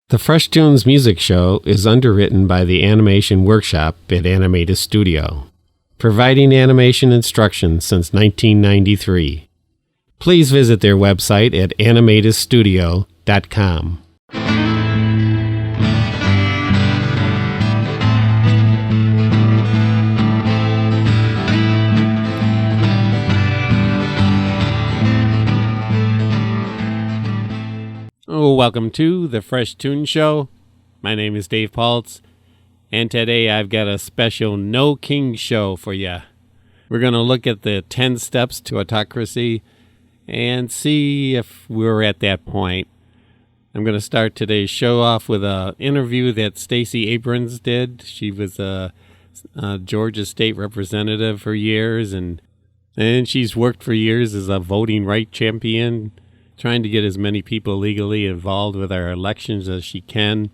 The Fresh Toones music show is underwritten by the Animation Workshop at Animated Studio, providing animation instruction since 1993. Please visit their website at animatedstudio.com. Welcome to the Fresh Toones Show. My name is Dave Paltz, and today I've got a special No King show for you. We're going to look at the 10 steps to Autocracy and see if we're at that point. I'm going to start today's show off with an interview that Stacey Abrams did. She was a Georgia state representative for years, and she's worked for years as a voting rights champion, trying to get as many people legally involved with our elections as she can.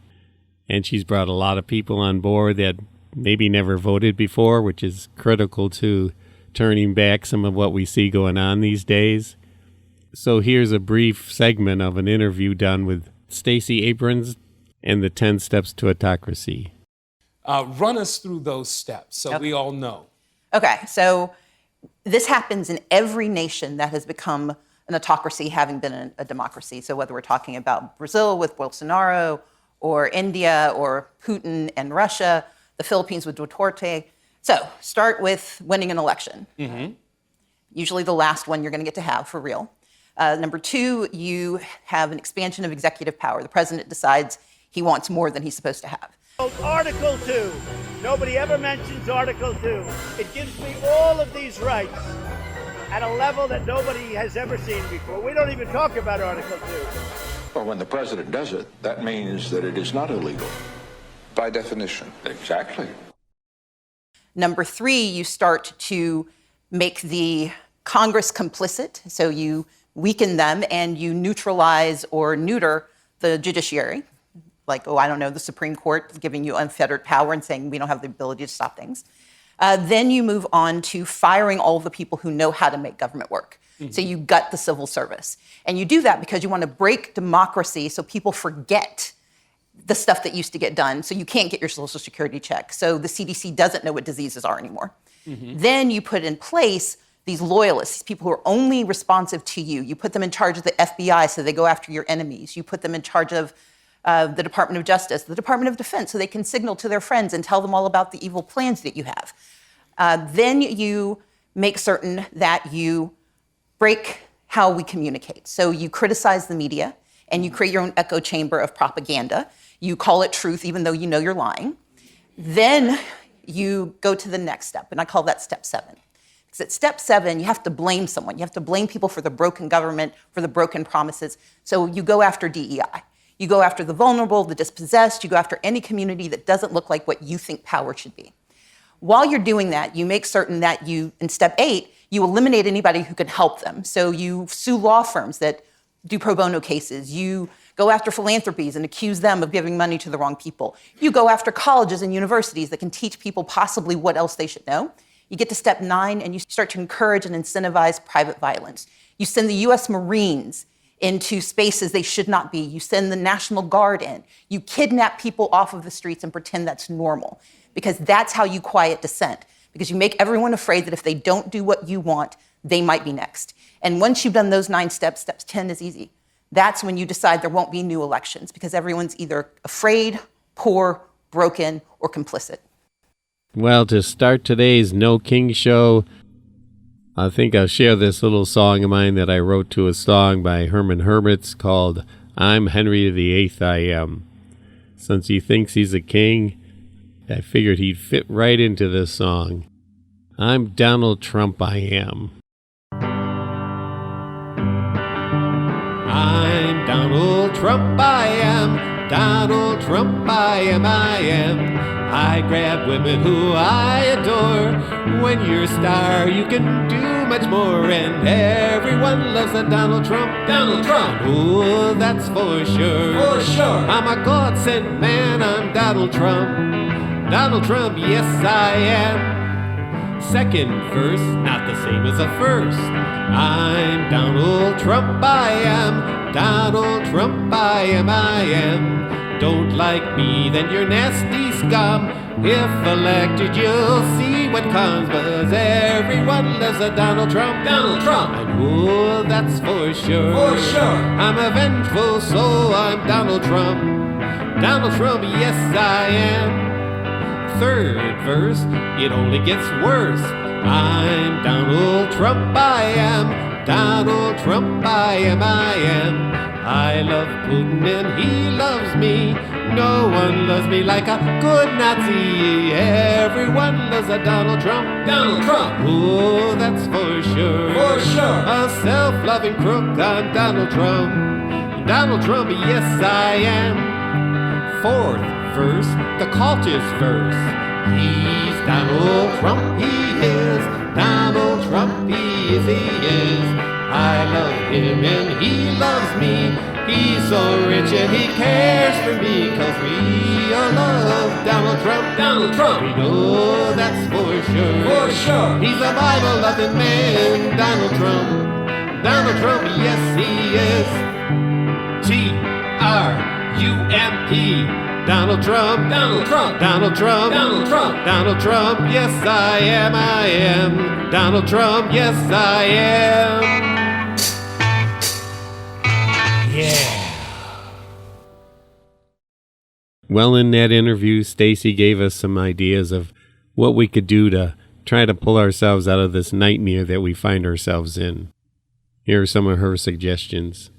And she's brought a lot of people on board that maybe never voted before, which is critical to turning back some of what we see going on these days. So here's a brief segment of an interview done with Stacey Abrams and the 10 steps to Autocracy. Run us through those steps so we all know. Okay, so this happens in every nation that has become an autocracy, having been a democracy. So whether we're talking about Brazil with Bolsonaro, or India, or Putin and Russia, the Philippines with Duterte. So start with winning an election. Mm-hmm. Usually the last one you're going to get to have for real. Number two, you have an expansion of executive power. The president decides he wants more than he's supposed to have. Article 2. Nobody ever mentions Article 2. It gives me all of these rights at a level that nobody has ever seen before. We don't even talk about Article 2. Well, when the president does it, that means that it is not illegal. By definition. Exactly. Number three, you start to make the Congress complicit. So you weaken them and you neutralize or neuter the judiciary. Like, the Supreme Court giving you unfettered power and saying we don't have the ability to stop things. Then you move on to firing all the people who know how to make government work. Mm-hmm. So you gut the civil service. And you do that because you want to break democracy so people forget the stuff that used to get done. So you can't get your Social Security check. So the CDC doesn't know what diseases are anymore. Mm-hmm. Then you put in place these loyalists, these people who are only responsive to you. You put them in charge of the FBI so they go after your enemies. You put them in charge of the Department of Justice, the Department of Defense, so they can signal to their friends and tell them all about the evil plans that you have. Then you make certain that you break how we communicate. So you criticize the media and you create your own echo chamber of propaganda. You call it truth even though you know you're lying. Then you go to the next step, and I call that step 7. Because at step 7, you have to blame someone. You have to blame people for the broken government, for the broken promises. So you go after DEI. You go after the vulnerable, the dispossessed. You go after any community that doesn't look like what you think power should be. While you're doing that, you make certain that in step 8, you eliminate anybody who can help them. So you sue law firms that do pro bono cases. You go after philanthropies and accuse them of giving money to the wrong people. You go after colleges and universities that can teach people possibly what else they should know. You get to step 9 and you start to encourage and incentivize private violence. You send the U.S. Marines into spaces they should not be. You send the National Guard in. You kidnap people off of the streets and pretend that's normal, because that's how you quiet dissent, because you make everyone afraid that if they don't do what you want, they might be next. And once you've done those 9 steps, step 10 is easy. That's when you decide there won't be new elections, because everyone's either afraid, poor, broken, or complicit. Well, to start today's No King show, I think I'll share this little song of mine that I wrote to a song by Herman Hermits called I'm Henry VIII I Am. Since he thinks he's a king, I figured he'd fit right into this song. I'm Donald Trump I Am. I'm Donald Trump I am. Donald Trump I am, I am. I grab women who I adore. When you're a star, you can do much more. And everyone loves that Donald Trump. Donald Trump! Oh, that's for sure. For sure! I'm a God-sent man, I'm Donald Trump. Donald Trump, yes I am. Second verse, not the same as a first. I'm Donald Trump, I am. Donald Trump, I am, I am. don't like me, then you're nasty scum. If elected, you'll see what comes, 'cause everyone loves a Donald Trump. Donald Trump! I know that's for sure. For sure! I'm a vengeful soul, I'm Donald Trump. Donald Trump, yes I am. Third verse, it only gets worse. I'm Donald Trump, I am. Donald Trump, I am. I love Putin and he loves me. No one loves me like a good Nazi. Everyone loves a Donald Trump. Donald Trump! Oh, that's for sure. For sure! A self-loving crook, I'm Donald Trump. Donald Trump, yes I am. Fourth verse, the cultist verse. He's Donald Trump, he is. Donald Trump, he is. I love him and he loves me. He's so rich and he cares for me, 'cause we all love Donald Trump. Donald Trump! We know that's for sure. For sure! He's a Bible-loving man, Donald Trump. Donald Trump, yes he is. T-R-U-M-P. Donald Trump, Donald Trump, Donald Trump, Donald Trump, Donald Trump, yes I am, Donald Trump, yes I am. Yeah. Well, in that interview, Stacey gave us some ideas of what we could do to try to pull ourselves out of this nightmare that we find ourselves in. Here are some of her suggestions.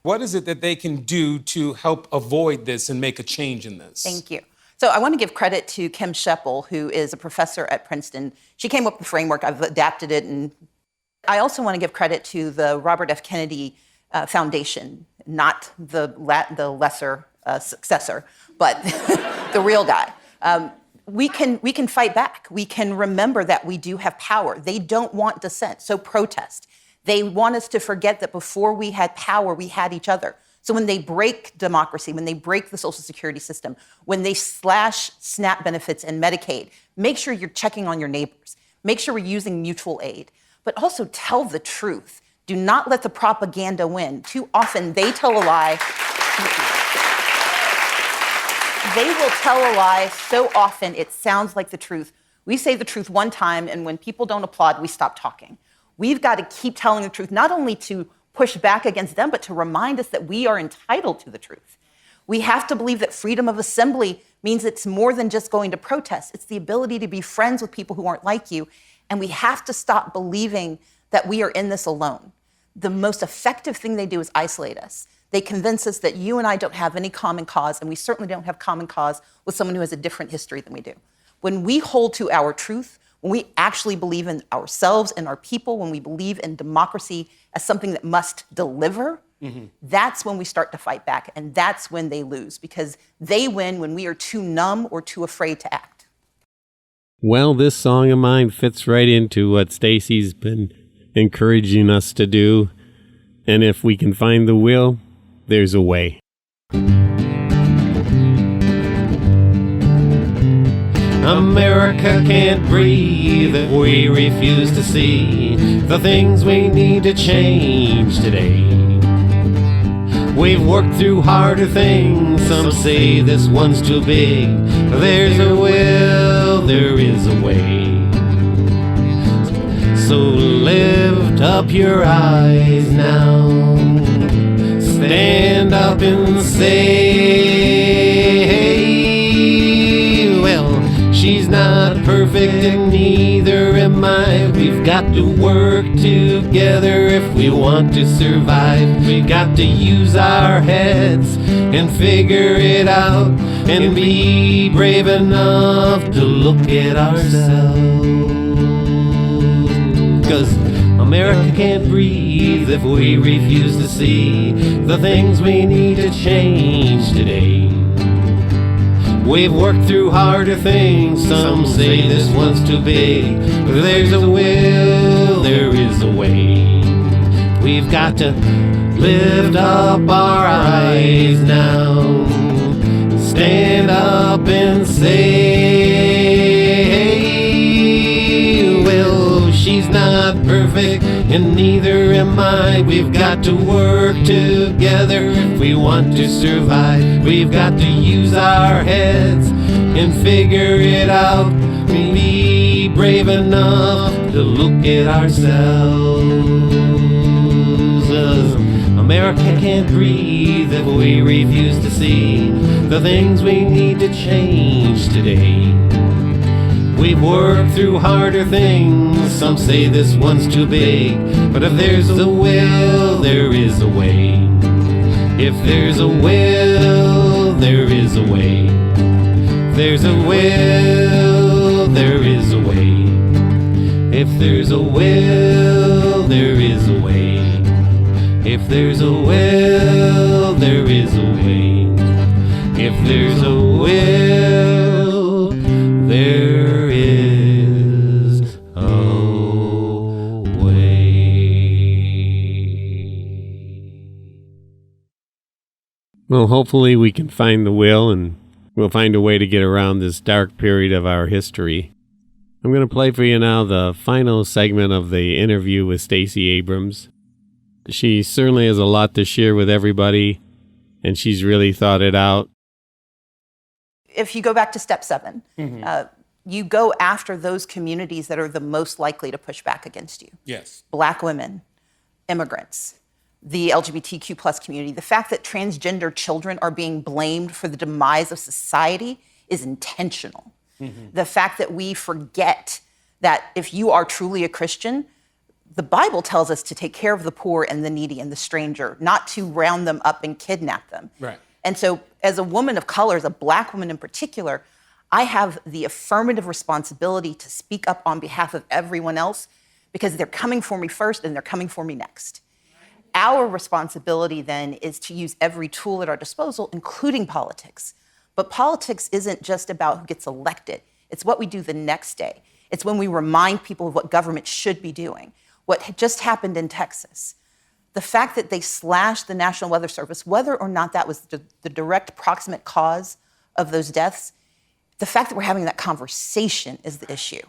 What is it that they can do to help avoid this and make a change in this? Thank you. So I want to give credit to Kim Sheppel, who is a professor at Princeton. She came up with the framework. I've adapted it. And I also want to give credit to the Robert F. Kennedy Foundation, not the lesser successor, but the real guy. We can fight back. We can remember that we do have power. They don't want dissent, so protest. They want us to forget that before we had power, we had each other. So when they break democracy, when they break the Social Security system, when they slash SNAP benefits and Medicaid, make sure you're checking on your neighbors. Make sure we're using mutual aid. But also tell the truth. Do not let the propaganda win. Too often they tell a lie. They will tell a lie so often it sounds like the truth. We say the truth one time, and when people don't applaud, we stop talking. We've got to keep telling the truth, not only to push back against them, but to remind us that we are entitled to the truth. We have to believe that freedom of assembly means it's more than just going to protest. It's the ability to be friends with people who aren't like you. And we have to stop believing that we are in this alone. The most effective thing they do is isolate us. They convince us that you and I don't have any common cause, and we certainly don't have common cause with someone who has a different history than we do. When we hold to our truth, when we actually believe in ourselves and our people, when we believe in democracy as something that must deliver, that's when we start to fight back. And that's when they lose, because they win when we are too numb or too afraid to act. Well, this song of mine fits right into what Stacey's been encouraging us to do. And if we can find the will, there's a way. America can't breathe if we refuse to see the things we need to change today. We've worked through harder things, some say this one's too big. There's a will, there is a way. So lift up your eyes now, stand up and say, well, she's not perfect and neither am I. We've got to work together if we want to survive. We've got to use our heads and figure it out and be brave enough to look at ourselves. 'Cause America can't breathe if we refuse to see the things we need to change today. We've worked through harder things, some say this one's too big. But there's a will, there is a way. We've got to lift up our eyes now, stand up and say, well, she's not perfect and neither am I. We've got to work together if we want to survive. We've got to use our heads and figure it out. Be brave enough to look at ourselves. America can't breathe if we refuse to see the things we need to change today. We've worked through harder things. Some say this one's too big, but if there's a will, there is a way. If there's a will, there is a way. If there's a will, there is a way. If there's a will, there is a way. If there's a will, there is a way. If there's a will, there is a way. Well, hopefully we can find the will, and we'll find a way to get around this dark period of our history. I'm going to play for you now the final segment of the interview with Stacey Abrams. She certainly has a lot to share with everybody, and she's really thought it out. If you go back to step 7, you go after those communities that are the most likely to push back against you. Yes. Black women, immigrants, the LGBTQ plus community. The fact that transgender children are being blamed for the demise of society is intentional. The fact that we forget that if you are truly a Christian, the Bible tells us to take care of the poor and the needy and the stranger, not to round them up and kidnap them. Right. And so as a woman of color, as a Black woman in particular, I have the affirmative responsibility to speak up on behalf of everyone else because they're coming for me first and they're coming for me next. Our responsibility then is to use every tool at our disposal, including politics. But politics isn't just about who gets elected. It's what we do the next day. It's when we remind people of what government should be doing. What had just happened in Texas, the fact that they slashed the National Weather Service, whether or not that was the direct proximate cause of those deaths, the fact that we're having that conversation is the issue.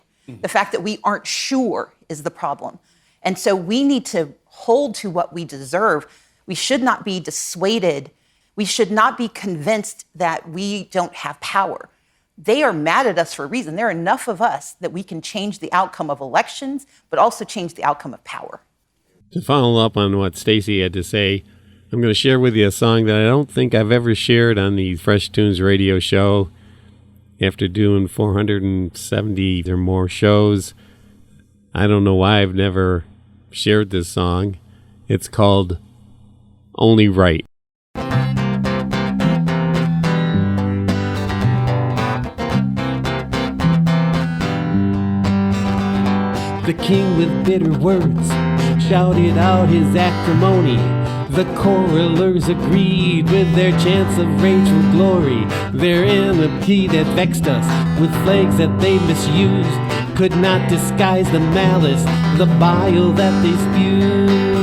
The fact that we aren't sure is the problem. And so we need to hold to what we deserve. We should not be dissuaded. We should not be convinced that we don't have power. They are mad at us for a reason. There are enough of us that we can change the outcome of elections, but also change the outcome of power. To follow up on what Stacey had to say, I'm going to share with you a song that I don't think I've ever shared on the Fresh Toones radio show. After doing 470 or more shows, I don't know why I've never shared this song. It's called Only Right. The king with bitter words shouted out his acrimony. The quarrelers agreed with their chants of rageful glory. Their enmity that vexed us with flags that they misused could not disguise the malice, the bile that they spewed.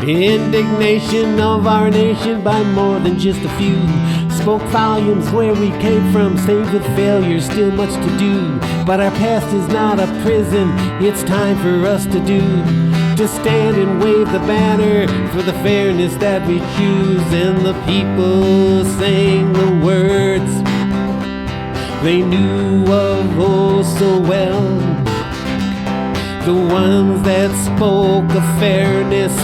Indignation of our nation by more than just a few spoke volumes where we came from, stained with failure, still much to do. But our past is not a prison, it's time for us to do. To stand and wave the banner for the fairness that we choose. And the people sang the words they knew of oh so well. The ones that spoke of fairness,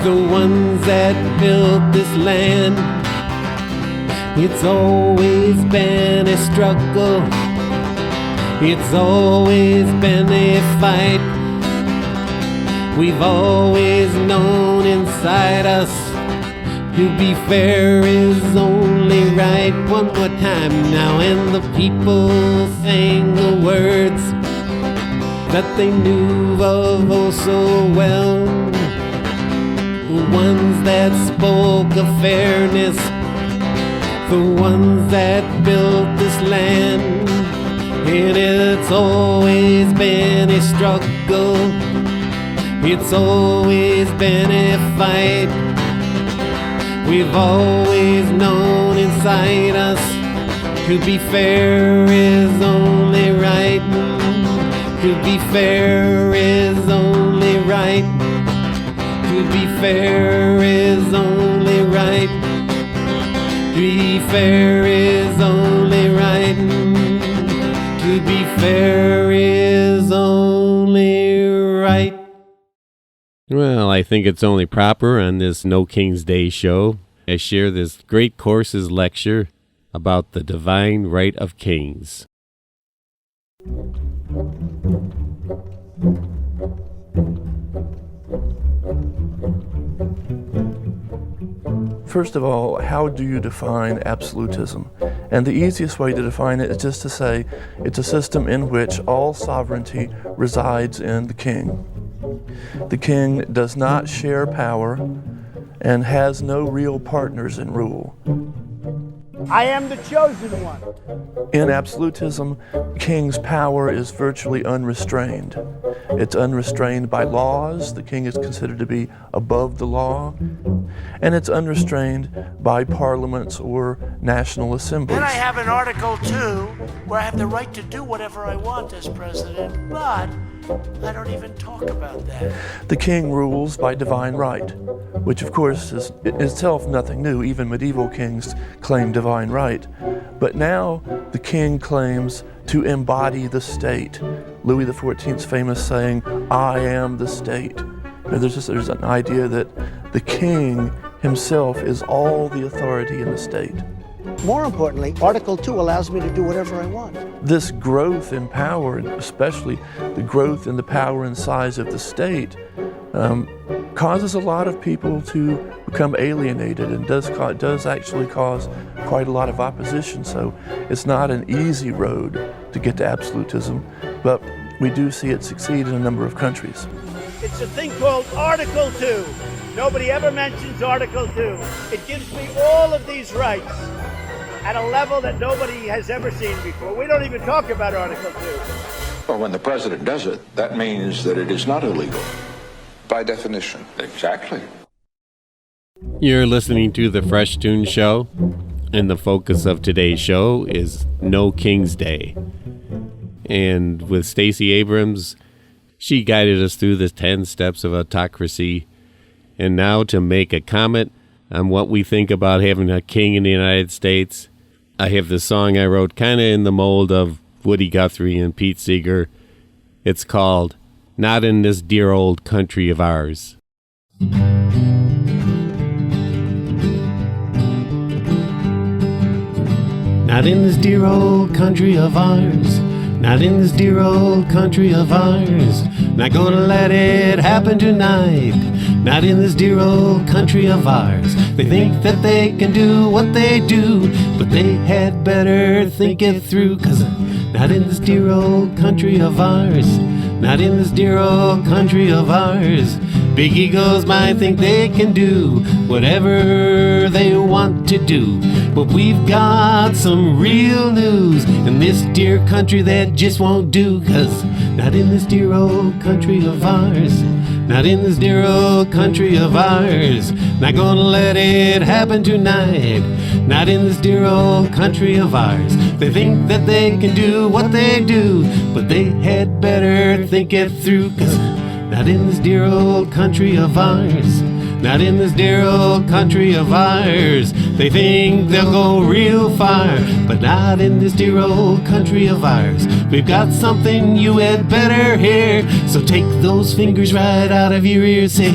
the ones that built this land. It's always been a struggle, it's always been a fight. We've always known inside us to be fair is only right. One more time now, and the people sang the words that they knew of oh so well. The ones that spoke of fairness, the ones that built this land. And it's always been a struggle, it's always been a fight. We've always known inside us. To be fair is only right. To be fair is only right. To be fair is only right. To be fair is only right. To be fair is only right. Well, I think it's only proper on this No King's Day show I share this great course's lecture about the divine right of kings. First of all, how do you define absolutism? And the easiest way to define it is just to say it's a system in which all sovereignty resides in the king. The king does not share power and has no real partners in rule. I am the chosen one. In absolutism, king's power is virtually unrestrained. It's unrestrained by laws. The king is considered to be above the law. And it's unrestrained by parliaments or national assemblies. Then I have an Article 2 where I have the right to do whatever I want as president, but I don't even talk about that. The king rules by divine right, which of course is itself nothing new. Even medieval kings claim divine right. But now the king claims to embody the state. Louis XIV's famous saying, "I am the state." And there's an idea that the king himself is all the authority in the state. More importantly, Article 2 allows me to do whatever I want. This growth in power, and especially the growth in the power and size of the state, causes a lot of people to become alienated and does actually cause quite a lot of opposition. So it's not an easy road to get to absolutism, but we do see it succeed in a number of countries. It's a thing called Article 2. Nobody ever mentions Article 2. It gives me all of these rights at a level that nobody has ever seen before. We don't even talk about Article 2. Well, when the president does it, that means that it is not illegal. By definition. Exactly. You're listening to the Fresh Toones Show, and the focus of today's show is No King's Day. And with Stacey Abrams, she guided us through the 10 steps of autocracy. And now to make a comment on what we think about having a king in the United States, I have this song I wrote kind of in the mold of Woody Guthrie and Pete Seeger. It's called Not in This Dear Old Country of Ours. Not in this dear old country of ours. Not in this dear old country of ours. Not gonna let it happen tonight. Not in this dear old country of ours. They think that they can do what they do, but they had better think it through, 'cause not in this dear old country of ours. Not in this dear old country of ours. Big egos might think they can do whatever they want to do, but we've got some real news in this dear country that just won't do, 'cause not in this dear old country of ours. Not in this dear old country of ours. Not gonna let it happen tonight. Not in this dear old country of ours. They think that they can do what they do, but they had better think it through, 'cause not in this dear old country of ours. Not in this dear old country of ours. They think they'll go real far, but not in this dear old country of ours. We've got something you had better hear, so take those fingers right out of your ears. Say,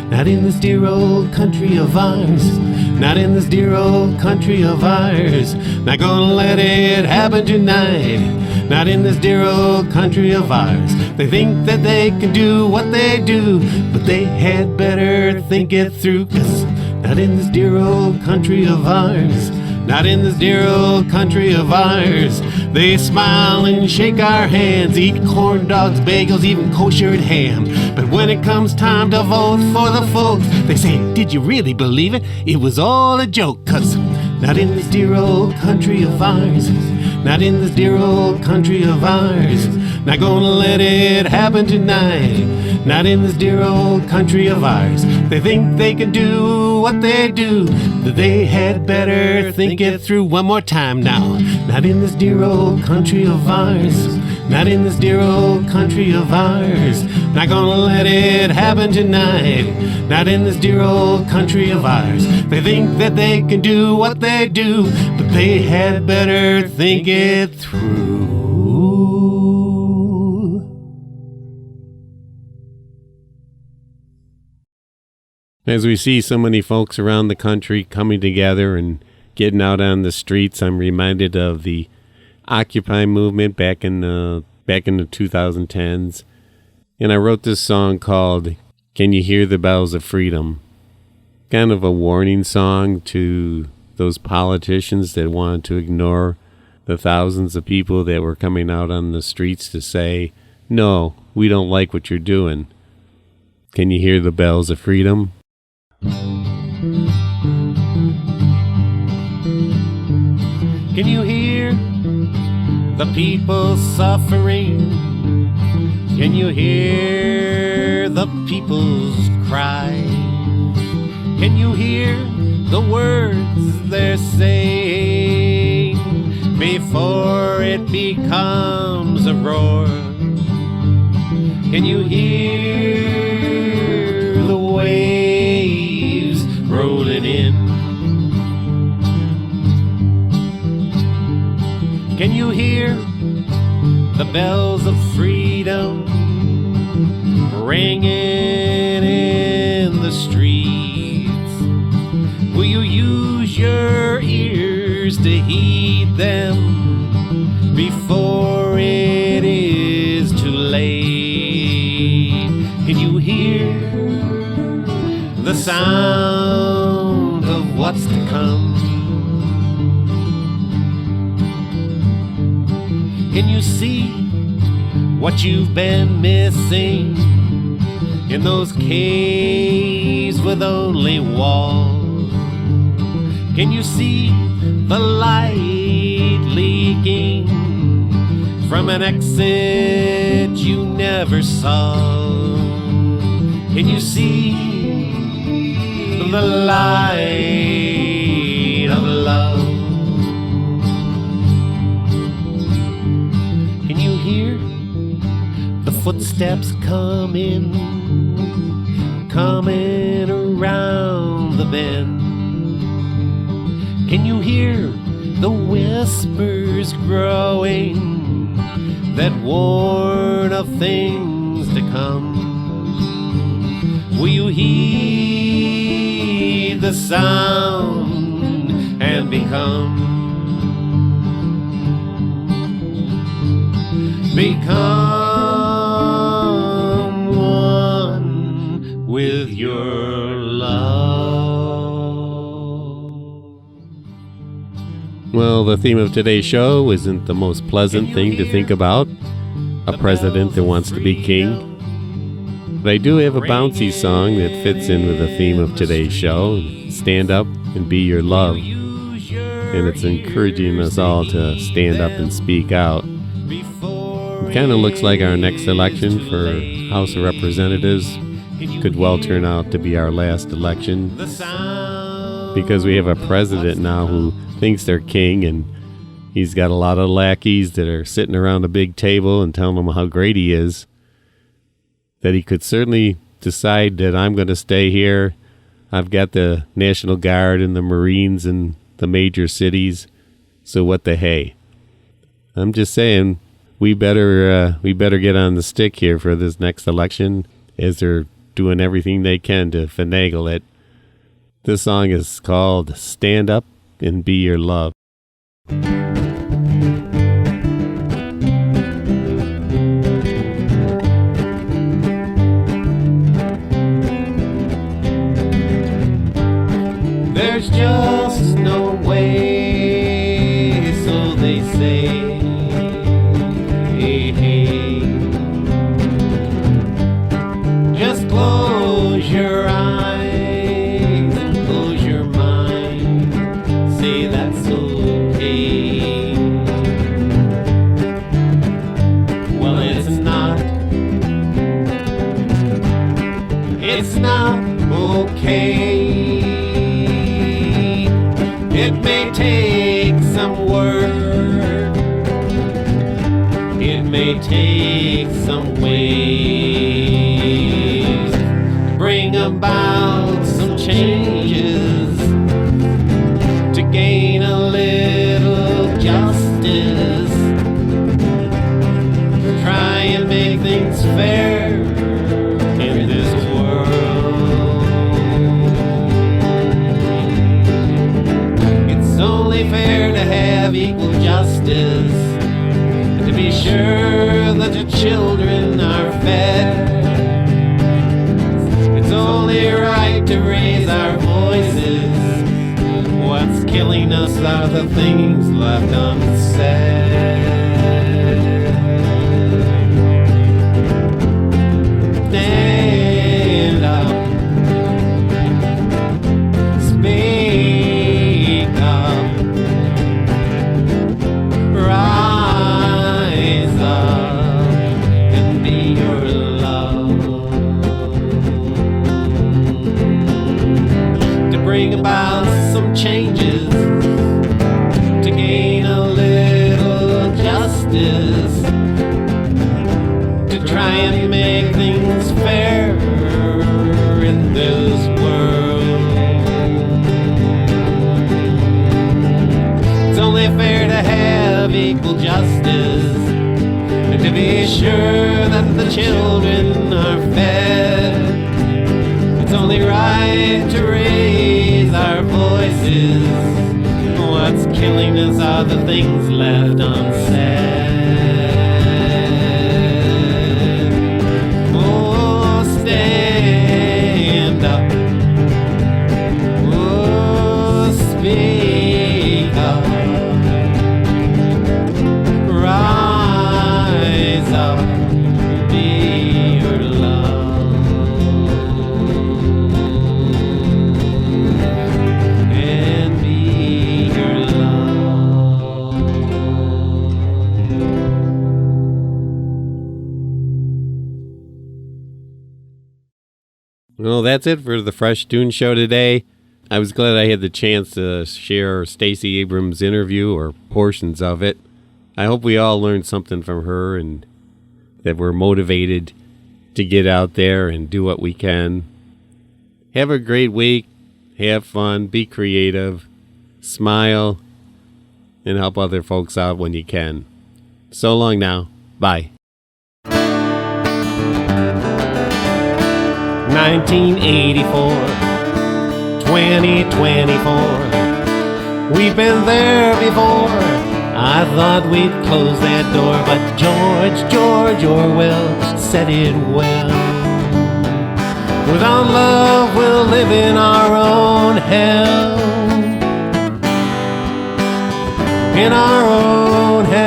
not in this dear old country of ours. Not in this dear old country of ours. Not gonna let it happen tonight. Not in this dear old country of ours. They think that they can do what they do, but they had better think it through, 'cause not in this dear old country of ours. Not in this dear old country of ours. They smile and shake our hands, eat corn dogs, bagels, even kosher ham. But when it comes time to vote for the folks, they say, did you really believe it? It was all a joke, 'cause not in this dear old country of ours. Not in this dear old country of ours. Not gonna let it happen tonight. Not in this dear old country of ours. They think they can do what they do, that they had better think it through one more time now. Not in this dear old country of ours. Not in this dear old country of ours. Not gonna let it happen tonight. Not in this dear old country of ours. They think that they can do what they do, but they had better think it through. As we see so many folks around the country coming together and getting out on the streets, I'm reminded of the Occupy movement back in the 2010s. And I wrote this song called Can You Hear the Bells of Freedom? Kind of a warning song to those politicians that wanted to ignore the thousands of people that were coming out on the streets to say, no, we don't like what you're doing. Can you hear the bells of freedom? Can you hear the people suffering? Can you hear the people's cry? Can you hear the words they're saying before it becomes a roar? Can you hear the waves rolling in? Can you hear the bells of freedom ringing in the streets? Will you use your ears to heed them before it is too late? Can you hear the sound of what's to come? Can you see what you've been missing in those caves with only walls? Can you see the light leaking from an exit you never saw? Can you see the light of love? Can you hear the footsteps coming around the bend? Can you hear the whispers growing that warn of things to come? Will you heed the sound and become one with your love? Well, the theme of today's show isn't the most pleasant thing to think about, a president that wants to be king. But I do have a bouncy song that fits in with the theme of today's show, Stand Up and Be Your Love. And it's encouraging us all to stand up and speak out. It kind of looks like our next election for House of Representatives could well turn out to be our last election, because we have a president now who thinks they're king, and he's got a lot of lackeys that are sitting around a big table and telling him how great he is, that he could certainly decide that I'm going to stay here. I've got the National Guard and the Marines in the major cities, so what the hey. I'm just saying, we better get on the stick here for this next election, as they're doing everything they can to finagle it. This song is called Stand Up and Be Your Love. There's just no way, so they say. Just close your eyes and close your mind. Say that's okay. Well, it's It's not okay. It may take some work. It may take some ways to bring about some changes, to gain a little justice, try and make things fair in this world. It's only fair to have equal justice, and to be sure that the children are fed. It's only right to raise our voices. What's killing us are the things left unsaid. Stand up, speak up, rise up and be your love, to bring about some changes, to gain a little justice, to try and make things fair in this world. It's only fair to have equal justice, and to be sure that the children are fed. It's only right to raise our voices. What's killing us are the things left unsaid. Oh, stand up. Oh, speak up. Rise up. Be your love. And be your love. Well, that's it for the Fresh Toones Show today. I was glad I had the chance to share Stacey Abrams' interview, or portions of it. I hope we all learned something from her, and that we're motivated to get out there and do what we can. Have a great week. Have fun. Be creative. Smile. And help other folks out when you can. So long now. Bye. 1984, 2024. We've been there before. I thought we'd close that door, but George Orwell said it well. Without love, we'll live in our own hell. In our own hell.